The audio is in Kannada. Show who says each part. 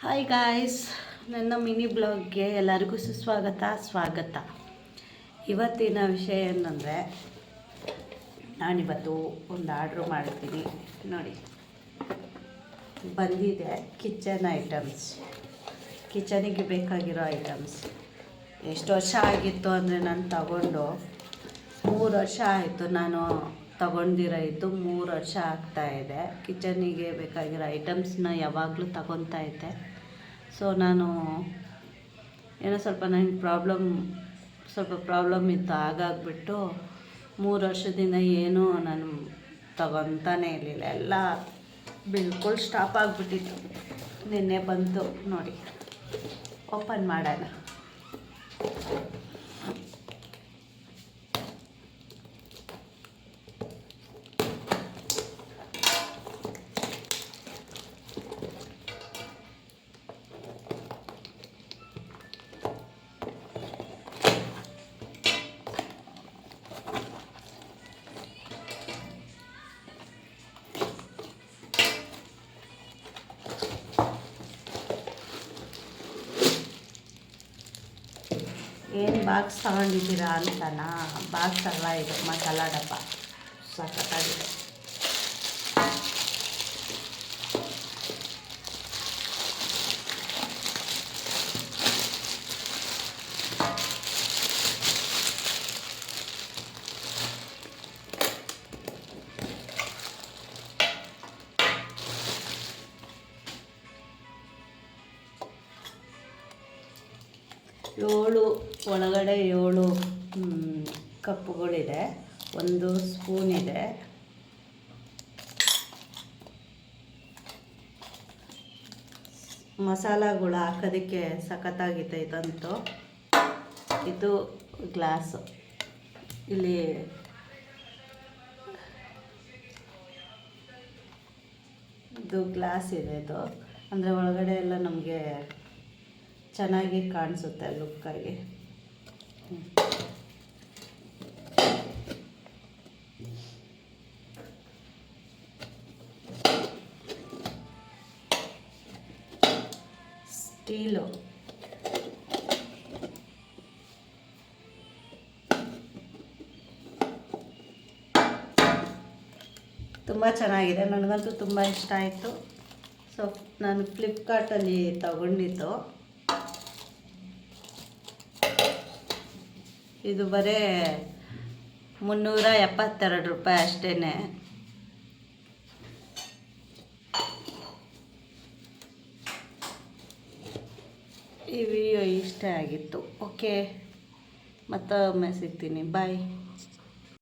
Speaker 1: ಹಾಯ್ ಗಾಯ್ಸ್, ನನ್ನ ಮಿನಿ ಬ್ಲಾಗ್ಗೆ ಎಲ್ಲರಿಗೂ ಸ್ವಾಗತ. ಇವತ್ತಿನ ವಿಷಯ ಏನಂದರೆ, ನಾನಿವತ್ತು ಒಂದು ಆರ್ಡ್ರ್ ಮಾಡ್ತೀನಿ. ನೋಡಿ, ಬಂದಿದೆ ಕಿಚನ್ ಐಟಮ್ಸ್, ಕಿಚನಿಗೆ ಬೇಕಾಗಿರೋ ಐಟಮ್ಸ್. ಎಷ್ಟು ವರ್ಷ ಆಗಿತ್ತು ಅಂದರೆ ನಾನು ತಗೊಂಡು 3 ವರ್ಷ ಆಯಿತು. ನಾನು ತಗೊಂಡಿರೋ ಇದು 3 ವರ್ಷ ಆಗ್ತಾಯಿದೆ. ಕಿಚನಿಗೆ ಬೇಕಾಗಿರೋ ಐಟಮ್ಸ್ನ ಯಾವಾಗಲೂ ತಗೊತಾ ಇದ್ದೆ. ಸೊ ನಾನು ಏನೋ ಸ್ವಲ್ಪ ನನಗೆ ಪ್ರಾಬ್ಲಮ್ ಇತ್ತು. ಹಾಗಾಗ್ಬಿಟ್ಟು 3 ವರ್ಷದಿಂದ ಏನೂ ನಾನು ತಗೊತಾನೇ ಇರಲಿಲ್ಲ. ಎಲ್ಲ ಬಿಲ್ಕುಲ್ ಸ್ಟಾಪ್ ಆಗಿಬಿಟ್ಟಿತ್ತು. ನಿನ್ನೆ ಬಂತು ನೋಡಿ, ಓಪನ್ ಮಾಡೋಣ. ಏನು ಬಾಕ್ಸ್ ತಗೊಂಡಿದ್ದೀರಾ ಅಂತನಾ? ಬಾಕ್ಸ್ ಅಲ್ಲ ಇದು, ಮಸಾಲ ಡಬ್ಬ. ಸಖತ್ತಾಗಿದೆ. ಒಳಗಡೆ 7 ಕಪ್ಪುಗಳಿದೆ, 1 ಸ್ಪೂನ್ ಇದೆ. ಮಸಾಲಗಳು ಹಾಕೋದಕ್ಕೆ ಸಖತ್ತಾಗಿದೆ ಇದಂತೂ. ಇದು ಗ್ಲಾಸು, ಇಲ್ಲಿ ಇದು ಗ್ಲಾಸ್ ಇದೆ. ಇದು ಅಂದರೆ ಒಳಗಡೆ ಎಲ್ಲ ನಮಗೆ ಚೆನ್ನಾಗಿ ಕಾಣಿಸುತ್ತೆ ಲುಕ್ಕಾಗಿ. ಸ್ಟೀಲು, ತುಂಬ ಚೆನ್ನಾಗಿದೆ. ನನಗಂತೂ ತುಂಬ ಇಷ್ಟ ಆಯಿತು. ಸೊ ನಾನು ಫ್ಲಿಪ್ಕಾರ್ಟಲ್ಲಿ ತಗೊಂಡಿದ್ದು. ಇದು ಬರೀ 372 ರೂಪಾಯಿ ಅಷ್ಟೇ. ಈ ವಿಡಿಯೋ ಇಷ್ಟ ಆಗಿತ್ತು. ಓಕೆ, ಮತ್ತೊಮ್ಮೆ ಸಿಗ್ತೀನಿ. ಬಾಯ್.